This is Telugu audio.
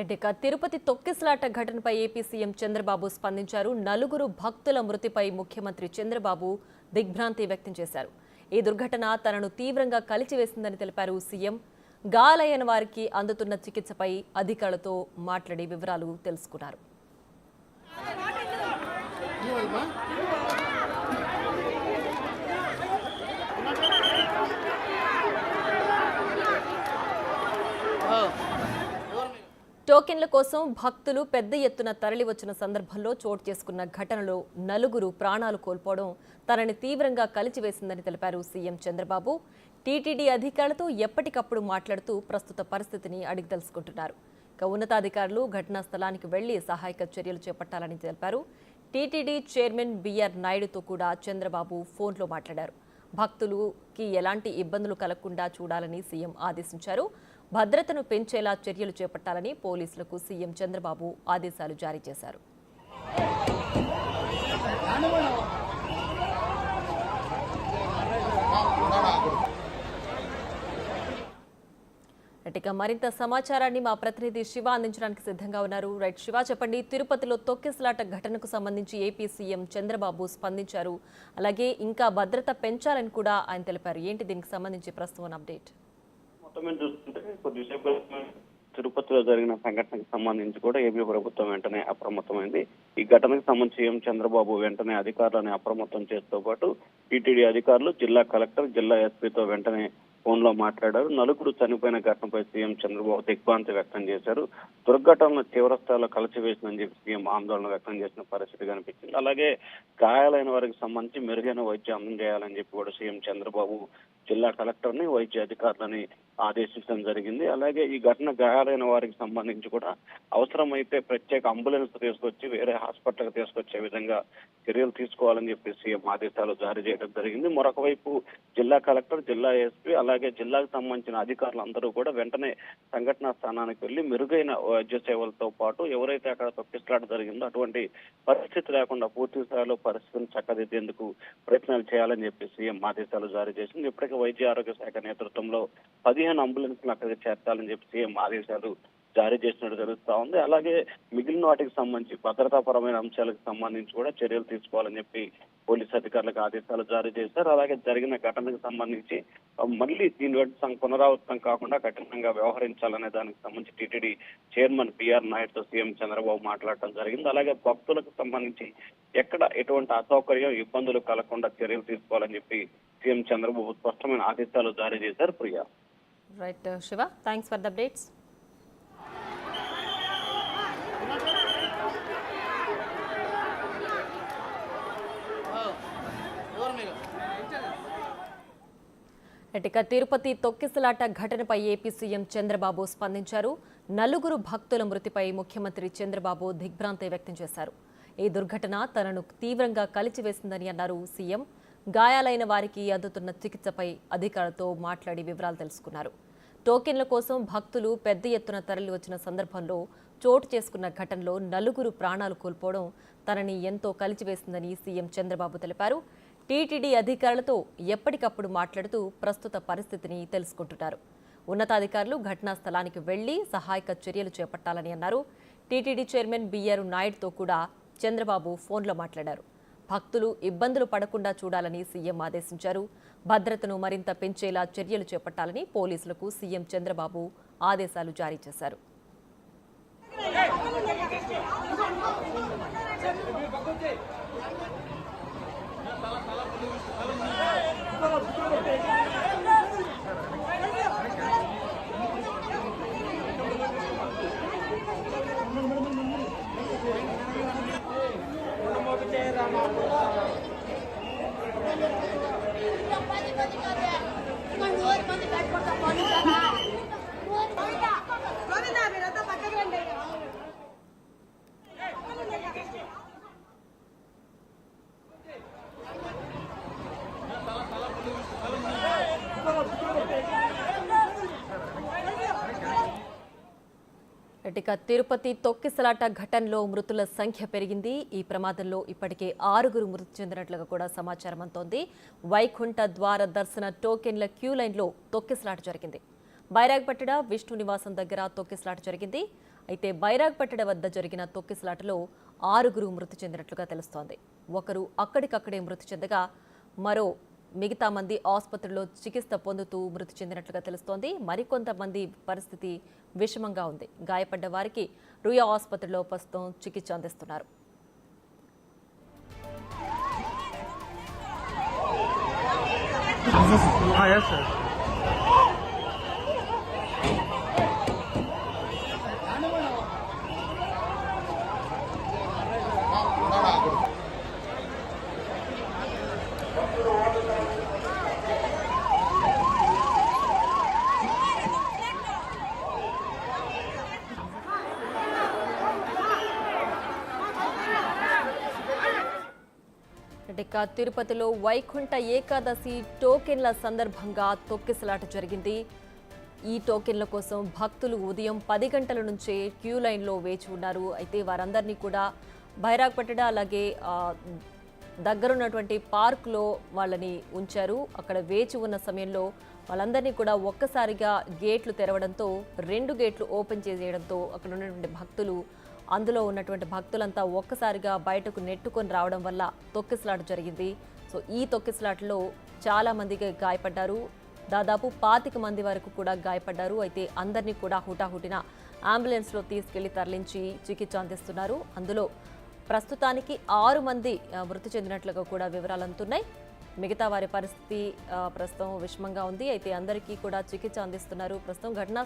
ఇక తిరుపతి తొక్కిసలాట ఘటనపై ఏపీ సీఎం చంద్రబాబు స్పందించారు. నలుగురు భక్తుల మృతిపై ముఖ్యమంత్రి చంద్రబాబు దిగ్భ్రాంతి వ్యక్తం చేశారు. ఈ దుర్ఘటన తనను తీవ్రంగా కలిచివేసిందని తెలిపారు సీఎం. గాయాలైన వారికి అందుతున్న చికిత్సపై అధికారులతో మాట్లాడి వివరాలు తెలుసుకున్నారు. టోకెన్ల కోసం భక్తులు పెద్ద ఎత్తున తరలివచ్చిన సందర్భంలో చోటు చేసుకున్న ఘటనలో నలుగురు ప్రాణాలు కోల్పోవడం తనని తీవ్రంగా కలిచివేసిందని తెలిపారు సీఎం చంద్రబాబు. టీటీడీ అధికారులతో ఎప్పటికప్పుడు మాట్లాడుతూ ప్రస్తుత పరిస్థితిని అడిగి తెలుసుకుంటున్నారు. ఇక ఉన్నతాధికారులు ఘటనా స్థలానికి వెళ్లి సహాయక చర్యలు చేపట్టాలని తెలిపారు. టీటీడీ చైర్మన్ బిఆర్ నాయుడుతో కూడా చంద్రబాబు ఫోన్లో మాట్లాడారు. భక్తులకి ఎలాంటి ఇబ్బందులు కలగకుండా చూడాలని సీఎం ఆదేశించారు. భద్రతను పెంచేలా చర్యలు చేపట్టాలని పోలీసులకు సీఎం చంద్రబాబు ఆదేశాలు జారీ చేశారు. ఇక మరింత సమాచారాన్ని మా ప్రతినిధి శివ అందించడానికి సిద్ధంగా ఉన్నారు. రైట్ శివ, చెప్పండి. తిరుపతిలో తొక్కిసలాట ఘటనకు సంబంధించి ఏపీ సీఎం చంద్రబాబు స్పందించారు. అలాగే ఇంకా భద్రత పెంచాలని కూడా ఆయన తెలిపారు. ఏంటి దీనికి సంబంధించి ప్రస్తుతం అప్డేట్? చూస్తుంటే కొద్దిసేపు తిరుపతిలో జరిగిన సంఘటనకు సంబంధించి కూడా ఏపీ ప్రభుత్వం వెంటనే అప్రమత్తమైంది. ఈ ఘటనకు సంబంధించి సీఎం చంద్రబాబు వెంటనే అధికారులను అప్రమత్తం చేస్తూ పాటు టీటీడీ అధికారులు, జిల్లా కలెక్టర్, జిల్లా ఎస్పీతో వెంటనే ఫోన్ లో మాట్లాడారు. నలుగురు చనిపోయిన ఘటనపై సీఎం చంద్రబాబు దిగ్భ్రాంతి వ్యక్తం చేశారు. దుర్ఘటనను తీవ్రస్థాయిలో కలిచివేసిందని చెప్పి సీఎం ఆందోళన వ్యక్తం చేసిన పరిస్థితి కనిపించింది. అలాగే గాయాలైన వారికి సంబంధించి మెరుగైన వైద్యం అందజేయాలని చెప్పి కూడా సీఎం చంద్రబాబు జిల్లా కలెక్టర్ ని, వైద్య అధికారులని ఆదేశించడం జరిగింది. అలాగే ఈ ఘటన గాయాలైన వారికి సంబంధించి కూడా అవసరమైతే ప్రత్యేక అంబులెన్స్ తీసుకొచ్చి వేరే హాస్పిటల్కి తీసుకొచ్చే విధంగా చర్యలు తీసుకోవాలని చెప్పి సీఎం ఆదేశాలు జారీ చేయడం జరిగింది. మరొక వైపు జిల్లా కలెక్టర్, జిల్లా ఎస్పీ అలాగే జిల్లాకు సంబంధించిన అధికారులందరూ కూడా వెంటనే సంఘటనా స్థానానికి వెళ్లి మెరుగైన వైద్య సేవలతో పాటు ఎవరైతే అక్కడ తొక్కిసలాట జరిగిందో అటువంటి పరిస్థితి లేకుండా పూర్తి స్థాయిలో పరిస్థితిని చక్కదిద్దేందుకు ప్రయత్నాలు చేయాలని చెప్పి సీఎం ఆదేశాలు జారీ చేసింది. ఇప్పటికే వైద్య ఆరోగ్య శాఖ నేతృత్వంలో 15 అంబులెన్స్లు అక్కడికి చేర్చాలని చెప్పి సీఎం ఆదేశాలు జారీ చేసినట్టు జరుగుతూ ఉంది. అలాగే మిగిలిన వాటికి సంబంధించి భద్రతాపరమైన అంశాలకు సంబంధించి కూడా చర్యలు తీసుకోవాలని చెప్పి పోలీసు అధికారులకు ఆదేశాలు జారీ చేశారు. అలాగే జరిగిన ఘటనకు సంబంధించి మళ్ళీ దీని పునరావృతం కాకుండా కఠినంగా వ్యవహరించాలనే దానికి సంబంధించి టీటీడీ చైర్మన్ బిఆర్ నాయుడుతో సీఎం చంద్రబాబు మాట్లాడటం జరిగింది. అలాగే భక్తులకు సంబంధించి ఎక్కడ ఎటువంటి అసౌకర్యం, ఇబ్బందులు కలగకుండా చర్యలు తీసుకోవాలని చెప్పి సీఎం చంద్రబాబు స్పష్టమైన ఆదేశాలు జారీ చేశారు. Priya. Right Shiva, thanks for the updates. ఇక తిరుపతి తొక్కిసలాట ఘటనపై ఏపీ సీఎం చంద్రబాబు స్పందించారు. నలుగురు భక్తుల మృతిపై ముఖ్యమంత్రి చంద్రబాబు దిగ్భ్రాంతి వ్యక్తం చేశారు. ఈ దుర్ఘటన తనను తీవ్రంగా కలిచివేసిందని అన్నారు సీఎం. గాయాలైన వారికి అందుతున్న చికిత్సపై అధికారులతో మాట్లాడి వివరాలు తెలుసుకున్నారు. టోకెన్ల కోసం భక్తులు పెద్ద ఎత్తున తరలి వచ్చిన సందర్భంలో చోటు చేసుకున్న ఘటనలో నలుగురు ప్రాణాలు కోల్పోవడం తనని ఎంతో కలిచివేసిందని సీఎం చంద్రబాబు తెలిపారు. టీటీడీ అధికారులతో ఎప్పటికప్పుడు మాట్లాడుతూ ప్రస్తుత పరిస్థితిని తెలుసుకుంటున్నారు. ఉన్నతాధికారులు ఘటనా స్థలానికి వెళ్లి సహాయక చర్యలు చేపట్టాలని అన్నారు. టీటీడీ చైర్మన్ బిఆర్ నాయుడుతో కూడా చంద్రబాబు ఫోన్లో మాట్లాడారు. భక్తులు ఇబ్బందులు పడకుండా చూడాలని సీఎం ఆదేశించారు. భద్రతను మరింత పెంచేలా చర్యలు చేపట్టాలని పోలీసులకు సీఎం చంద్రబాబు ఆదేశాలు జారీ చేశారు. ఇక తిరుపతి తొక్కిసలాట ఘటనలో మృతుల సంఖ్య పెరిగింది. ఈ ప్రమాదంలో ఇప్పటికే 6 మృతి చెందినట్లుగా కూడా సమాచారం అందుతోంది. వైకుంఠ ద్వార దర్శన టోకెన్ల క్యూ లైన్లో తొక్కిసలాట జరిగింది. బైరాగ్పట్టణ విష్ణు నివాసం దగ్గర తొక్కిసలాట జరిగింది. అయితే బైరాగ్పట్టణ వద్ద జరిగిన తొక్కిసలాటలో 6 మృతి చెందినట్లుగా తెలుస్తోంది. ఒకరు అక్కడికక్కడే మృతి చెందగా మిగతా మంది ఆసుపత్రిలో చికిత్స పొందుతూ మృతి చెందినట్లుగా తెలుస్తోంది. మరికొంతమంది పరిస్థితి విషమంగా ఉంది. గాయపడ్డ వారికి రుయా ఆసుపత్రిలో ప్రస్తుతం చికిత్స అందిస్తున్నారు. Yes, sir. ఇక తిరుపతిలో వైకుంఠ ఏకాదశి టోకెన్ల సందర్భంగా తొక్కిసలాట జరిగింది. ఈ టోకెన్ల కోసం భక్తులు ఉదయం 10 గంటల నుంచే క్యూ లైన్లో వేచి ఉన్నారు. అయితే వారందరినీ కూడా బైరాగ్పట్టణ అలాగే దగ్గరున్నటువంటి పార్కులో వాళ్ళని ఉంచారు. అక్కడ వేచి ఉన్న సమయంలో వాళ్ళందరినీ కూడా ఒక్కసారిగా గేట్లు తెరవడంతో 2 గేట్లు ఓపెన్ చేసేయడంతో అక్కడ ఉన్నటువంటి అందులో ఉన్నటువంటి భక్తులంతా ఒక్కసారిగా బయటకు నెట్టుకొని రావడం వల్ల తొక్కిసలాట జరిగింది. సో ఈ తొక్కిసలాటలో చాలా మందికి గాయపడ్డారు. దాదాపు 25 మంది వరకు కూడా గాయపడ్డారు. అయితే అందరినీ కూడా హుటాహుటిన అంబులెన్స్లో తీసుకెళ్లి తరలించి చికిత్స అందిస్తున్నారు. అందులో ప్రస్తుతానికి 6 మంది మృతి చెందినట్లుగా కూడా వివరాలు అందుతున్నాయి. మిగతా వారి పరిస్థితి ప్రస్తుతం విషమంగా ఉంది. అయితే అందరికీ కూడా చికిత్స అందిస్తున్నారు. ప్రస్తుతం ఘటనా